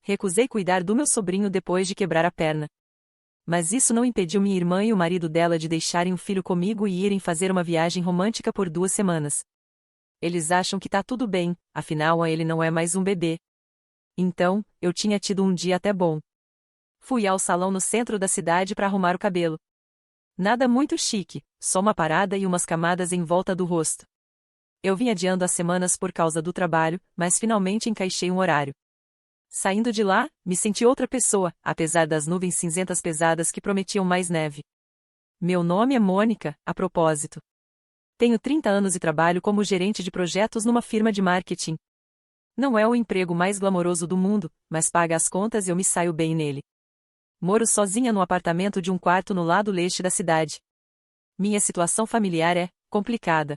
recusei cuidar do meu sobrinho depois de quebrar a perna. Mas isso não impediu minha irmã e o marido dela de deixarem um filho comigo e irem fazer uma viagem romântica por 2 semanas. Eles acham que tá tudo bem, afinal ele não é mais um bebê. Então, eu tinha tido um dia até bom. Fui ao salão no centro da cidade para arrumar o cabelo. Nada muito chique, só uma parada e umas camadas em volta do rosto. Eu vim adiando as semanas por causa do trabalho, mas finalmente encaixei um horário. Saindo de lá, me senti outra pessoa, apesar das nuvens cinzentas pesadas que prometiam mais neve. Meu nome é Mônica, a propósito. Tenho 30 anos e trabalho como gerente de projetos numa firma de marketing. Não é o emprego mais glamouroso do mundo, mas paga as contas e eu me saio bem nele. Moro sozinha num apartamento de um quarto no lado leste da cidade. Minha situação familiar é complicada.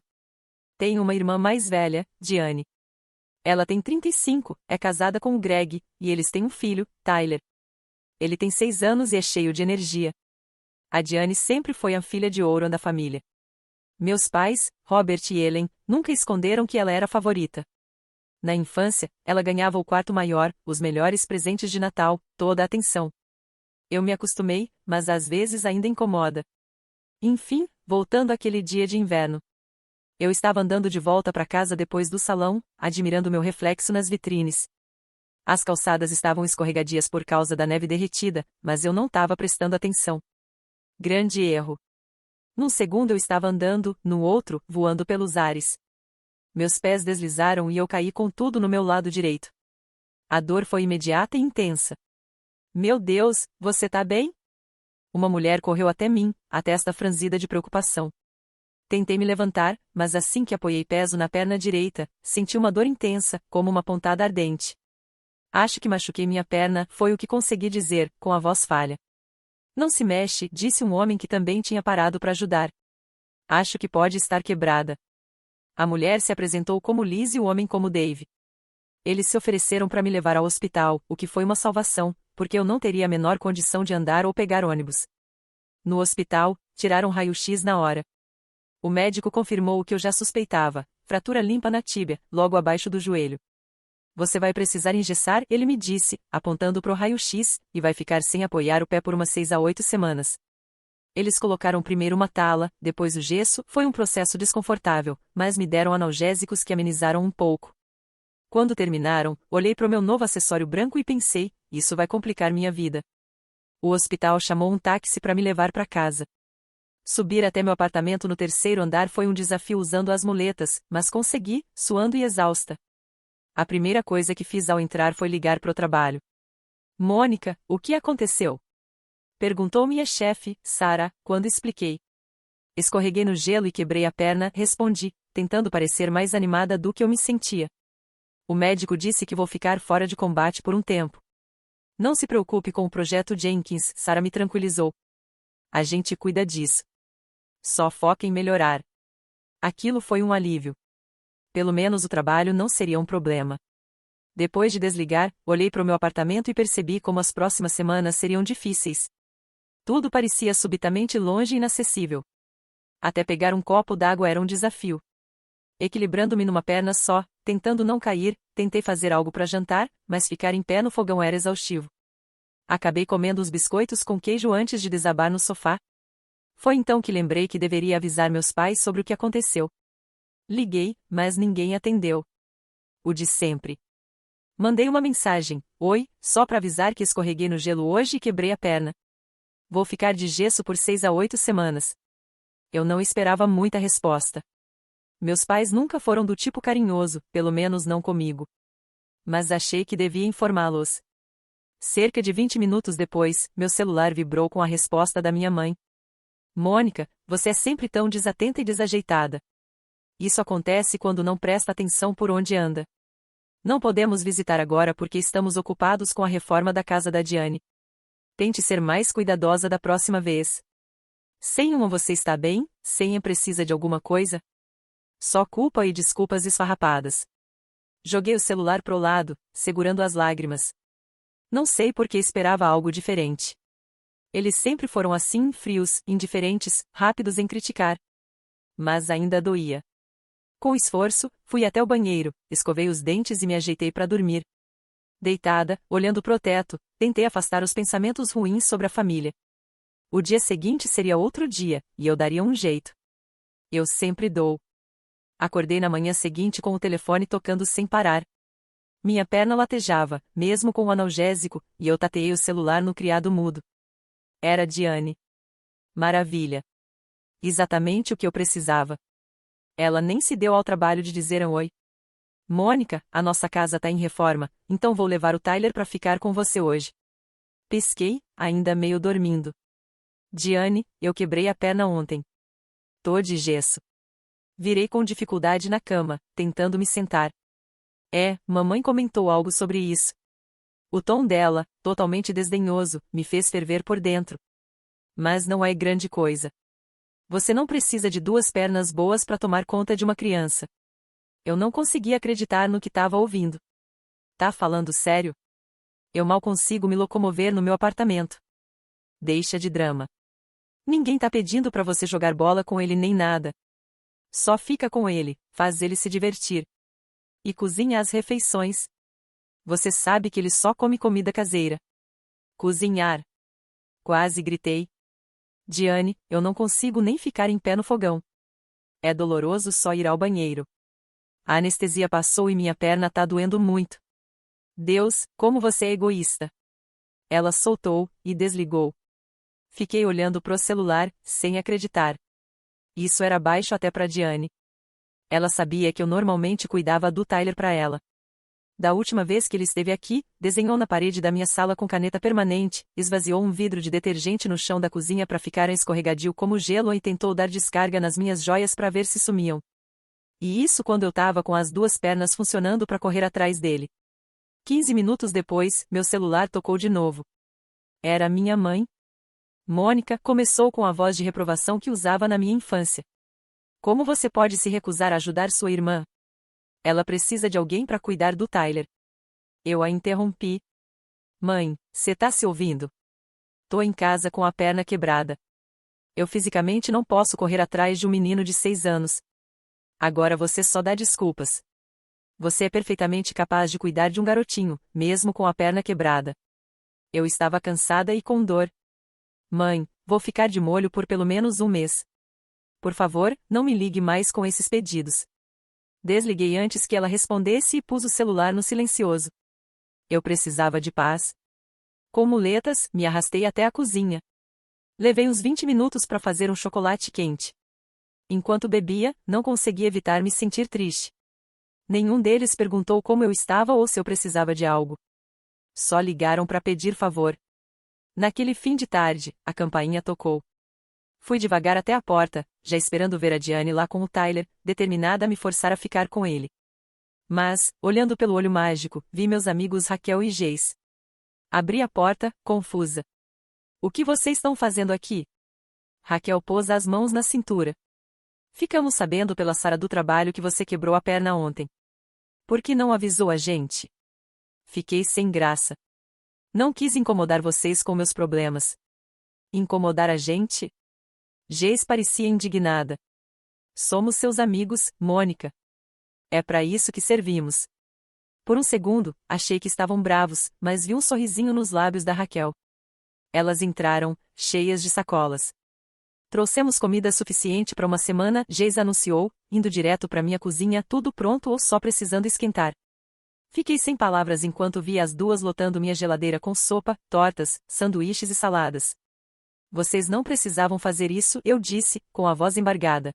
Tenho uma irmã mais velha, Diane. Ela tem 35, é casada com o Greg, e eles têm um filho, Tyler. Ele tem 6 anos e é cheio de energia. A Diane sempre foi a filha de ouro da família. Meus pais, Robert e Ellen, nunca esconderam que ela era a favorita. Na infância, ela ganhava o quarto maior, os melhores presentes de Natal, toda a atenção. Eu me acostumei, mas às vezes ainda incomoda. Enfim, voltando àquele dia de inverno. Eu estava andando de volta para casa depois do salão, admirando meu reflexo nas vitrines. As calçadas estavam escorregadias por causa da neve derretida, mas eu não estava prestando atenção. Grande erro. Num segundo eu estava andando, no outro, voando pelos ares. Meus pés deslizaram e eu caí com tudo no meu lado direito. A dor foi imediata e intensa. Meu Deus, você tá bem? Uma mulher correu até mim, a testa franzida de preocupação. Tentei me levantar, mas assim que apoiei peso na perna direita, senti uma dor intensa, como uma pontada ardente. Acho que machuquei minha perna, foi o que consegui dizer, com a voz falha. Não se mexe, disse um homem que também tinha parado para ajudar. Acho que pode estar quebrada. A mulher se apresentou como Liz e o homem como Dave. Eles se ofereceram para me levar ao hospital, o que foi uma salvação, porque eu não teria a menor condição de andar ou pegar ônibus. No hospital, tiraram raio-x na hora. O médico confirmou o que eu já suspeitava, fratura limpa na tíbia, logo abaixo do joelho. Você vai precisar engessar, ele me disse, apontando pro raio-x, e vai ficar sem apoiar o pé por umas 6 a 8 semanas. Eles colocaram primeiro uma tala, depois o gesso, foi um processo desconfortável, mas me deram analgésicos que amenizaram um pouco. Quando terminaram, olhei pro meu novo acessório branco e pensei, isso vai complicar minha vida. O hospital chamou um táxi para me levar para casa. Subir até meu apartamento no 3º andar foi um desafio usando as muletas, mas consegui, suando e exausta. A primeira coisa que fiz ao entrar foi ligar pro trabalho. Mônica, o que aconteceu? Perguntou minha chefe, Sarah, quando expliquei. Escorreguei no gelo e quebrei a perna, respondi, tentando parecer mais animada do que eu me sentia. O médico disse que vou ficar fora de combate por um tempo. Não se preocupe com o projeto Jenkins, Sarah me tranquilizou. A gente cuida disso. Só foca em melhorar. Aquilo foi um alívio. Pelo menos o trabalho não seria um problema. Depois de desligar, olhei para o meu apartamento e percebi como as próximas semanas seriam difíceis. Tudo parecia subitamente longe e inacessível. Até pegar um copo d'água era um desafio. Equilibrando-me numa perna só, tentando não cair, tentei fazer algo para jantar, mas ficar em pé no fogão era exaustivo. Acabei comendo os biscoitos com queijo antes de desabar no sofá. Foi então que lembrei que deveria avisar meus pais sobre o que aconteceu. Liguei, mas ninguém atendeu. O de sempre. Mandei uma mensagem, oi, só para avisar que escorreguei no gelo hoje e quebrei a perna. Vou ficar de gesso por 6 a 8 semanas. Eu não esperava muita resposta. Meus pais nunca foram do tipo carinhoso, pelo menos não comigo. Mas achei que devia informá-los. Cerca de 20 minutos depois, meu celular vibrou com a resposta da minha mãe. Mônica, você é sempre tão desatenta e desajeitada. Isso acontece quando não presta atenção por onde anda. Não podemos visitar agora porque estamos ocupados com a reforma da casa da Diane. Tente ser mais cuidadosa da próxima vez. Senhor, você está bem? Senhor, precisa de alguma coisa? Só culpa e desculpas esfarrapadas. Joguei o celular pro lado, segurando as lágrimas. Não sei por que esperava algo diferente. Eles sempre foram assim, frios, indiferentes, rápidos em criticar. Mas ainda doía. Com esforço, fui até o banheiro, escovei os dentes e me ajeitei para dormir. Deitada, olhando pro teto, tentei afastar os pensamentos ruins sobre a família. O dia seguinte seria outro dia, e eu daria um jeito. Eu sempre dou. Acordei na manhã seguinte com o telefone tocando sem parar. Minha perna latejava, mesmo com o analgésico, e eu tateei o celular no criado mudo. Era Diane. Maravilha. Exatamente o que eu precisava. Ela nem se deu ao trabalho de dizer um oi. Mônica, a nossa casa tá em reforma, então vou levar o Tyler pra ficar com você hoje. Pisquei, ainda meio dormindo. Diane, eu quebrei a perna ontem. Tô de gesso. Virei com dificuldade na cama, tentando me sentar. Mamãe comentou algo sobre isso. O tom dela, totalmente desdenhoso, me fez ferver por dentro. Mas não é grande coisa. Você não precisa de duas pernas boas para tomar conta de uma criança. Eu não conseguia acreditar no que estava ouvindo. Tá falando sério? Eu mal consigo me locomover no meu apartamento. Deixa de drama. Ninguém tá pedindo para você jogar bola com ele nem nada. Só fica com ele, faz ele se divertir. E cozinha as refeições. Você sabe que ele só come comida caseira. Cozinhar. Quase gritei. Diane, eu não consigo nem ficar em pé no fogão. É doloroso só ir ao banheiro. A anestesia passou e minha perna tá doendo muito. Deus, como você é egoísta. Ela soltou e desligou. Fiquei olhando pro celular, sem acreditar. Isso era baixo até pra Diane. Ela sabia que eu normalmente cuidava do Tyler pra ela. Da última vez que ele esteve aqui, desenhou na parede da minha sala com caneta permanente, esvaziou um vidro de detergente no chão da cozinha para ficar escorregadio como gelo e tentou dar descarga nas minhas joias para ver se sumiam. E isso quando eu tava com as duas pernas funcionando para correr atrás dele. 15 minutos depois, meu celular tocou de novo. Era minha mãe. Mônica, começou com a voz de reprovação que usava na minha infância. Como você pode se recusar a ajudar sua irmã? Ela precisa de alguém para cuidar do Tyler. Eu a interrompi. Mãe, cê tá se ouvindo? Tô em casa com a perna quebrada. Eu fisicamente não posso correr atrás de um menino de 6 anos. Agora você só dá desculpas. Você é perfeitamente capaz de cuidar de um garotinho, mesmo com a perna quebrada. Eu estava cansada e com dor. Mãe, vou ficar de molho por pelo menos um mês. Por favor, não me ligue mais com esses pedidos. Desliguei antes que ela respondesse e pus o celular no silencioso. Eu precisava de paz. Com muletas, me arrastei até a cozinha. Levei uns 20 minutos para fazer um chocolate quente. Enquanto bebia, não consegui evitar me sentir triste. Nenhum deles perguntou como eu estava ou se eu precisava de algo. Só ligaram para pedir favor. Naquele fim de tarde, a campainha tocou. Fui devagar até a porta, já esperando ver a Diane lá com o Tyler, determinada a me forçar a ficar com ele. Mas, olhando pelo olho mágico, vi meus amigos Raquel e Geis. Abri a porta, confusa. O que vocês estão fazendo aqui? Raquel pôs as mãos na cintura. Ficamos sabendo pela Sara do trabalho que você quebrou a perna ontem. Por que não avisou a gente? Fiquei sem graça. Não quis incomodar vocês com meus problemas. Incomodar a gente? Geis parecia indignada. Somos seus amigos, Mônica. É para isso que servimos. Por um segundo, achei que estavam bravos, mas vi um sorrisinho nos lábios da Raquel. Elas entraram, cheias de sacolas. Trouxemos comida suficiente para uma semana, Geis anunciou, indo direto para minha cozinha, tudo pronto ou só precisando esquentar. Fiquei sem palavras enquanto via as duas lotando minha geladeira com sopa, tortas, sanduíches e saladas. Vocês não precisavam fazer isso, eu disse, com a voz embargada.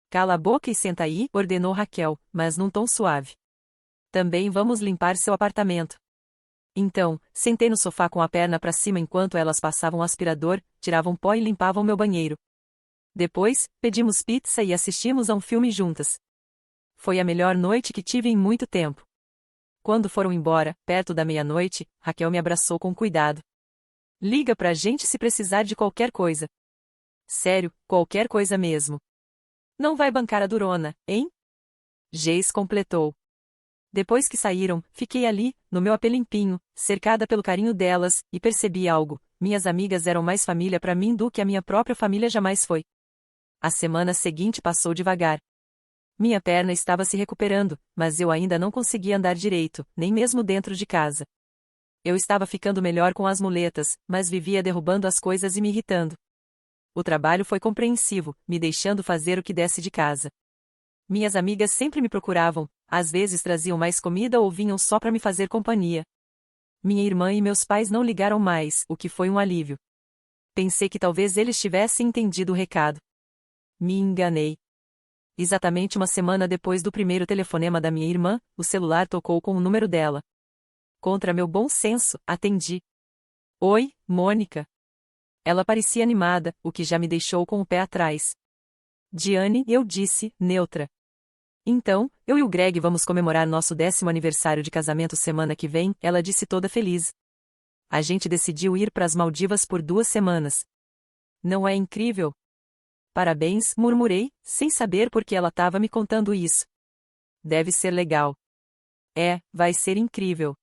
Cala a boca e senta aí, ordenou Raquel, mas num tom suave. Também vamos limpar seu apartamento. Então, sentei no sofá com a perna para cima enquanto elas passavam o aspirador, tiravam pó e limpavam meu banheiro. Depois, pedimos pizza e assistimos a um filme juntas. Foi a melhor noite que tive em muito tempo. Quando foram embora, perto da meia-noite, Raquel me abraçou com cuidado. Liga pra gente se precisar de qualquer coisa. Sério, qualquer coisa mesmo. Não vai bancar a durona, hein? Geis completou. Depois que saíram, fiquei ali, no meu AP limpinho, cercada pelo carinho delas, e percebi algo: minhas amigas eram mais família pra mim do que a minha própria família jamais foi. A semana seguinte passou devagar. Minha perna estava se recuperando, mas eu ainda não conseguia andar direito, nem mesmo dentro de casa. Eu estava ficando melhor com as muletas, mas vivia derrubando as coisas e me irritando. O trabalho foi compreensivo, me deixando fazer o que desse de casa. Minhas amigas sempre me procuravam, às vezes traziam mais comida ou vinham só para me fazer companhia. Minha irmã e meus pais não ligaram mais, o que foi um alívio. Pensei que talvez eles tivessem entendido o recado. Me enganei. Exatamente uma semana depois do primeiro telefonema da minha irmã, o celular tocou com o número dela. Contra meu bom senso, atendi. Oi, Mônica. Ela parecia animada, o que já me deixou com o pé atrás. Diane, eu disse, neutra. Então, eu e o Greg vamos comemorar nosso 10º aniversário de casamento semana que vem, ela disse toda feliz. A gente decidiu ir para as Maldivas por 2 semanas. Não é incrível? Parabéns, murmurei, sem saber por que ela estava me contando isso. Deve ser legal. É, vai ser incrível.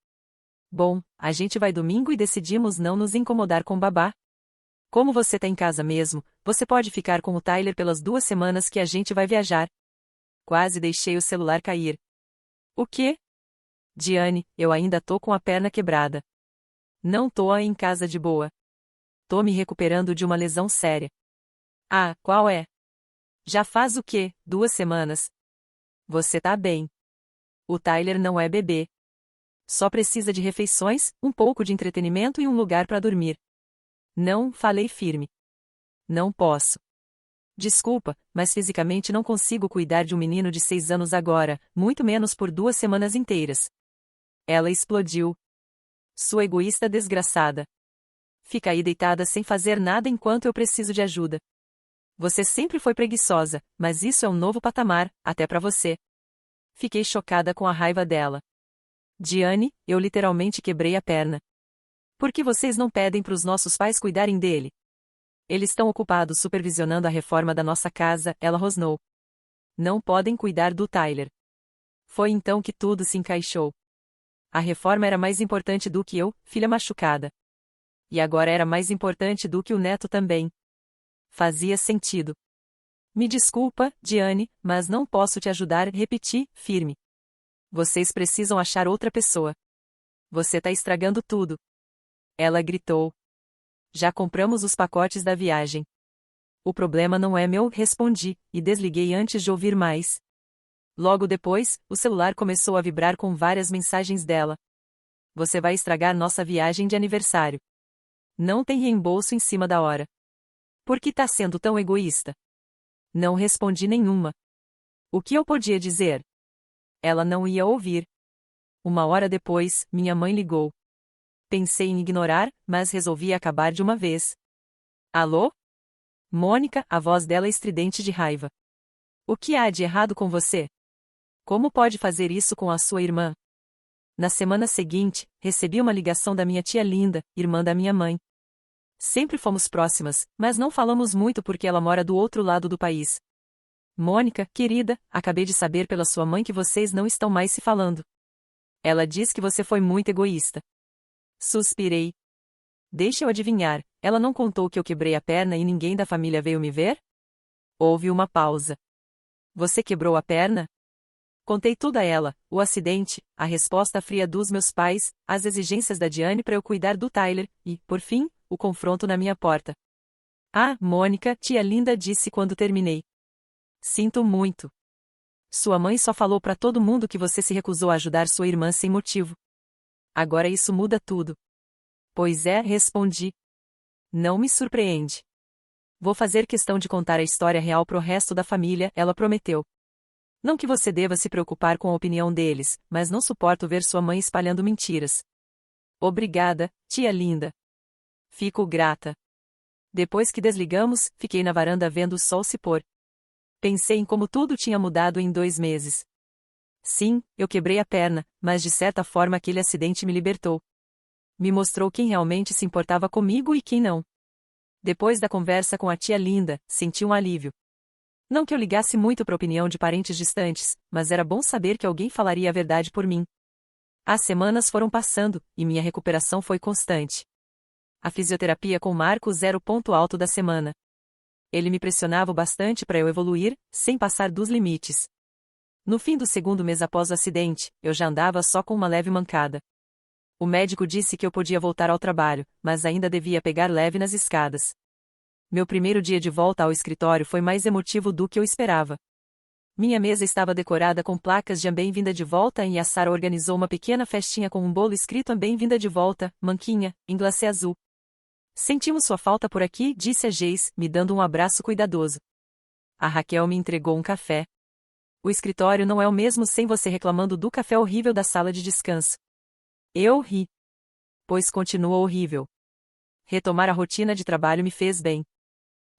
Bom, a gente vai domingo e decidimos não nos incomodar com babá. Como você tá em casa mesmo, você pode ficar com o Tyler pelas 2 semanas que a gente vai viajar. Quase deixei o celular cair. O quê? Diane, eu ainda tô com a perna quebrada. Não tô em casa de boa. Tô me recuperando de uma lesão séria. Ah, qual é? Já faz o quê? 2 semanas. Você tá bem. O Tyler não é bebê. Só precisa de refeições, um pouco de entretenimento e um lugar para dormir. Não, falei firme. Não posso. Desculpa, mas fisicamente não consigo cuidar de um menino de 6 anos agora, muito menos por 2 semanas inteiras. Ela explodiu. Sua egoísta desgraçada. Fica aí deitada sem fazer nada enquanto eu preciso de ajuda. Você sempre foi preguiçosa, mas isso é um novo patamar, até pra você. Fiquei chocada com a raiva dela. Diane, eu literalmente quebrei a perna. Por que vocês não pedem para os nossos pais cuidarem dele? Eles estão ocupados supervisionando a reforma da nossa casa, ela rosnou. Não podem cuidar do Tyler. Foi então que tudo se encaixou. A reforma era mais importante do que eu, filha machucada. E agora era mais importante do que o neto também. Fazia sentido. Me desculpa, Diane, mas não posso te ajudar, repeti, firme. Vocês precisam achar outra pessoa. Você tá estragando tudo. Ela gritou. Já compramos os pacotes da viagem. O problema não é meu, respondi, e desliguei antes de ouvir mais. Logo depois, o celular começou a vibrar com várias mensagens dela. Você vai estragar nossa viagem de aniversário. Não tem reembolso em cima da hora. Por que tá sendo tão egoísta? Não respondi nenhuma. O que eu podia dizer? Ela não ia ouvir. 1 hora depois, minha mãe ligou. Pensei em ignorar, mas resolvi acabar de uma vez. Alô? Mônica, a voz dela estridente de raiva. O que há de errado com você? Como pode fazer isso com a sua irmã? Na semana seguinte, recebi uma ligação da minha tia Linda, irmã da minha mãe. Sempre fomos próximas, mas não falamos muito porque ela mora do outro lado do país. Mônica, querida, acabei de saber pela sua mãe que vocês não estão mais se falando. Ela diz que você foi muito egoísta. Suspirei. Deixa eu adivinhar, ela não contou que eu quebrei a perna e ninguém da família veio me ver? Houve uma pausa. Você quebrou a perna? Contei tudo a ela, o acidente, a resposta fria dos meus pais, as exigências da Diane para eu cuidar do Tyler, e, por fim, o confronto na minha porta. Ah, Mônica, tia Linda disse quando terminei. Sinto muito. Sua mãe só falou para todo mundo que você se recusou a ajudar sua irmã sem motivo. Agora isso muda tudo. Pois é, respondi. Não me surpreende. Vou fazer questão de contar a história real pro resto da família, ela prometeu. Não que você deva se preocupar com a opinião deles, mas não suporto ver sua mãe espalhando mentiras. Obrigada, tia Linda. Fico grata. Depois que desligamos, fiquei na varanda vendo o sol se pôr. Pensei em como tudo tinha mudado em 2 meses. Sim, eu quebrei a perna, mas de certa forma aquele acidente me libertou. Me mostrou quem realmente se importava comigo e quem não. Depois da conversa com a tia Linda, senti um alívio. Não que eu ligasse muito para a opinião de parentes distantes, mas era bom saber que alguém falaria a verdade por mim. As semanas foram passando, e minha recuperação foi constante. A fisioterapia com Marcos era o ponto alto da semana. Ele me pressionava bastante para eu evoluir, sem passar dos limites. No fim do 2º mês após o acidente, eu já andava só com uma leve mancada. O médico disse que eu podia voltar ao trabalho, mas ainda devia pegar leve nas escadas. Meu primeiro dia de volta ao escritório foi mais emotivo do que eu esperava. Minha mesa estava decorada com placas de bem-vinda de volta e a Sara organizou uma pequena festinha com um bolo escrito bem-vinda de volta, Manquinha, em glacê azul. Sentimos sua falta por aqui, disse a Geis, me dando um abraço cuidadoso. A Raquel me entregou um café. O escritório não é o mesmo sem você reclamando do café horrível da sala de descanso. Eu ri. Pois continua horrível. Retomar a rotina de trabalho me fez bem.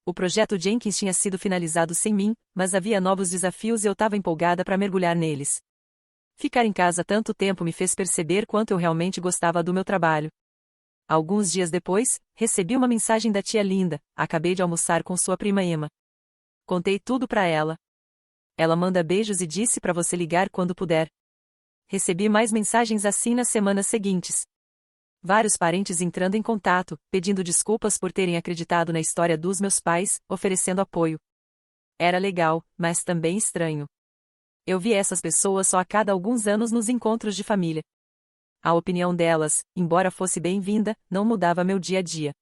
O projeto Jenkins tinha sido finalizado sem mim, mas havia novos desafios e eu estava empolgada para mergulhar neles. Ficar em casa tanto tempo me fez perceber quanto eu realmente gostava do meu trabalho. Alguns dias depois, recebi uma mensagem da tia Linda, acabei de almoçar com sua prima Emma. Contei tudo para ela. Ela manda beijos e disse para você ligar quando puder. Recebi mais mensagens assim nas semanas seguintes. Vários parentes entrando em contato, pedindo desculpas por terem acreditado na história dos meus pais, oferecendo apoio. Era legal, mas também estranho. Eu via essas pessoas só a cada alguns anos nos encontros de família. A opinião delas, embora fosse bem-vinda, não mudava meu dia a dia.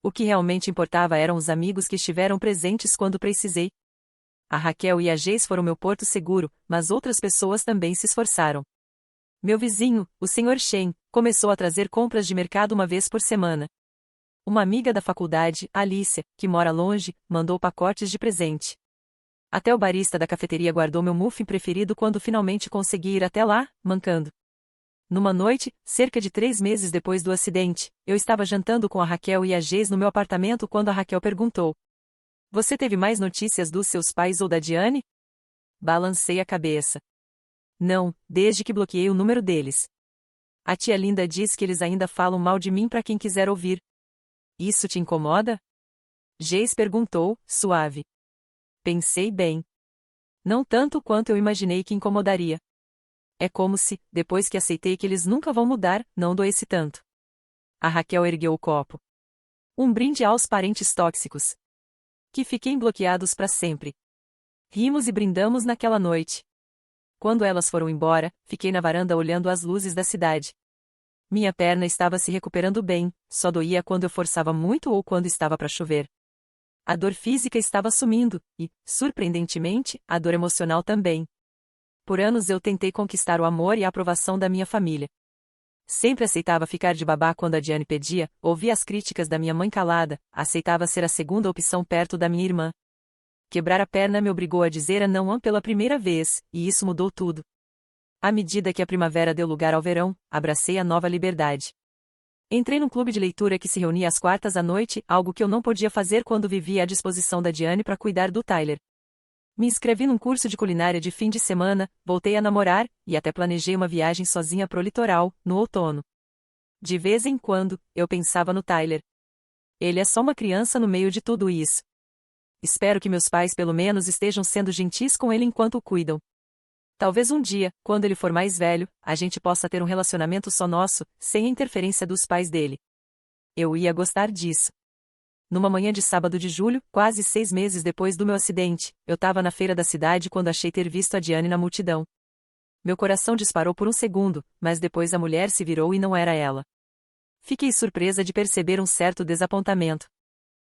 O que realmente importava eram os amigos que estiveram presentes quando precisei. A Raquel e a Geis foram meu porto seguro, mas outras pessoas também se esforçaram. Meu vizinho, o Sr. Shen, começou a trazer compras de mercado uma vez por semana. Uma amiga da faculdade, Alicia, que mora longe, mandou pacotes de presente. Até o barista da cafeteria guardou meu muffin preferido quando finalmente consegui ir até lá, mancando. Numa noite, cerca de 3 meses depois do acidente, eu estava jantando com a Raquel e a Geis no meu apartamento quando a Raquel perguntou: Você teve mais notícias dos seus pais ou da Diane? Balancei a cabeça. Não, desde que bloqueei o número deles. A tia Linda diz que eles ainda falam mal de mim para quem quiser ouvir. Isso te incomoda? Geis perguntou, suave. Pensei bem. Não tanto quanto eu imaginei que incomodaria. É como se, depois que aceitei que eles nunca vão mudar, não doesse tanto. A Raquel ergueu o copo. Um brinde aos parentes tóxicos. Que fiquem bloqueados para sempre. Rimos e brindamos naquela noite. Quando elas foram embora, fiquei na varanda olhando as luzes da cidade. Minha perna estava se recuperando bem, só doía quando eu forçava muito ou quando estava para chover. A dor física estava sumindo, e, surpreendentemente, a dor emocional também. Por anos eu tentei conquistar o amor e a aprovação da minha família. Sempre aceitava ficar de babá quando a Diane pedia, ouvia as críticas da minha mãe calada, aceitava ser a segunda opção perto da minha irmã. Quebrar a perna me obrigou a dizer a não pela primeira vez, e isso mudou tudo. À medida que a primavera deu lugar ao verão, abracei a nova liberdade. Entrei num clube de leitura que se reunia às quartas à noite, algo que eu não podia fazer quando vivia à disposição da Diane para cuidar do Tyler. Me inscrevi num curso de culinária de fim de semana, voltei a namorar, e até planejei uma viagem sozinha pro litoral, no outono. De vez em quando, eu pensava no Tyler. Ele é só uma criança no meio de tudo isso. Espero que meus pais pelo menos estejam sendo gentis com ele enquanto o cuidam. Talvez um dia, quando ele for mais velho, a gente possa ter um relacionamento só nosso, sem a interferência dos pais dele. Eu ia gostar disso. Numa manhã de sábado de julho, quase 6 meses depois do meu acidente, eu estava na feira da cidade quando achei ter visto a Diane na multidão. Meu coração disparou por um segundo, mas depois a mulher se virou e não era ela. Fiquei surpresa de perceber um certo desapontamento.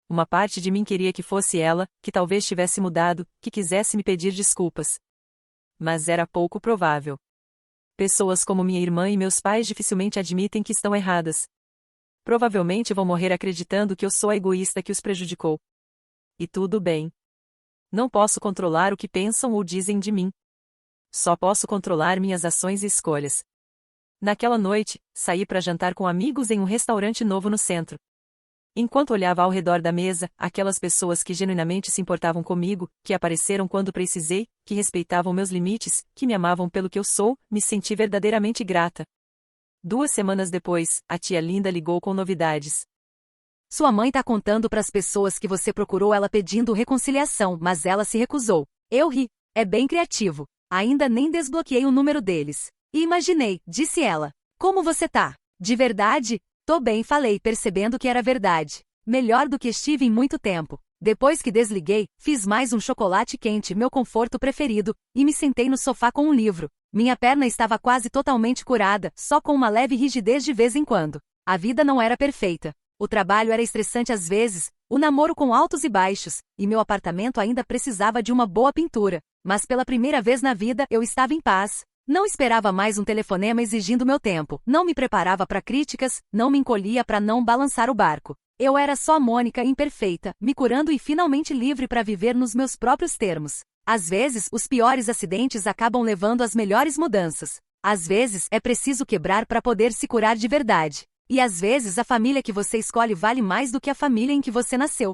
Uma parte de mim queria que fosse ela, que talvez tivesse mudado, que quisesse me pedir desculpas. Mas era pouco provável. Pessoas como minha irmã e meus pais dificilmente admitem que estão erradas. Provavelmente vão morrer acreditando que eu sou a egoísta que os prejudicou. E tudo bem. Não posso controlar o que pensam ou dizem de mim. Só posso controlar minhas ações e escolhas. Naquela noite, saí para jantar com amigos em um restaurante novo no centro. Enquanto olhava ao redor da mesa, aquelas pessoas que genuinamente se importavam comigo, que apareceram quando precisei, que respeitavam meus limites, que me amavam pelo que eu sou, me senti verdadeiramente grata. 2 semanas depois, a tia Linda ligou com novidades. Sua mãe tá contando pras pessoas que você procurou ela pedindo reconciliação, mas ela se recusou. Eu ri. É bem criativo. Ainda nem desbloqueei o número deles. E imaginei, disse ela. Como você tá? De verdade? Tô bem, falei, percebendo que era verdade. Melhor do que estive em muito tempo. Depois que desliguei, fiz mais um chocolate quente, meu conforto preferido, e me sentei no sofá com um livro. Minha perna estava quase totalmente curada, só com uma leve rigidez de vez em quando. A vida não era perfeita. O trabalho era estressante às vezes, o namoro com altos e baixos, e meu apartamento ainda precisava de uma boa pintura. Mas pela primeira vez na vida eu estava em paz. Não esperava mais um telefonema exigindo meu tempo, não me preparava para críticas, não me encolhia para não balançar o barco. Eu era só a Mônica imperfeita, me curando e finalmente livre para viver nos meus próprios termos. Às vezes, os piores acidentes acabam levando às melhores mudanças. Às vezes, é preciso quebrar para poder se curar de verdade. E às vezes a família que você escolhe vale mais do que a família em que você nasceu.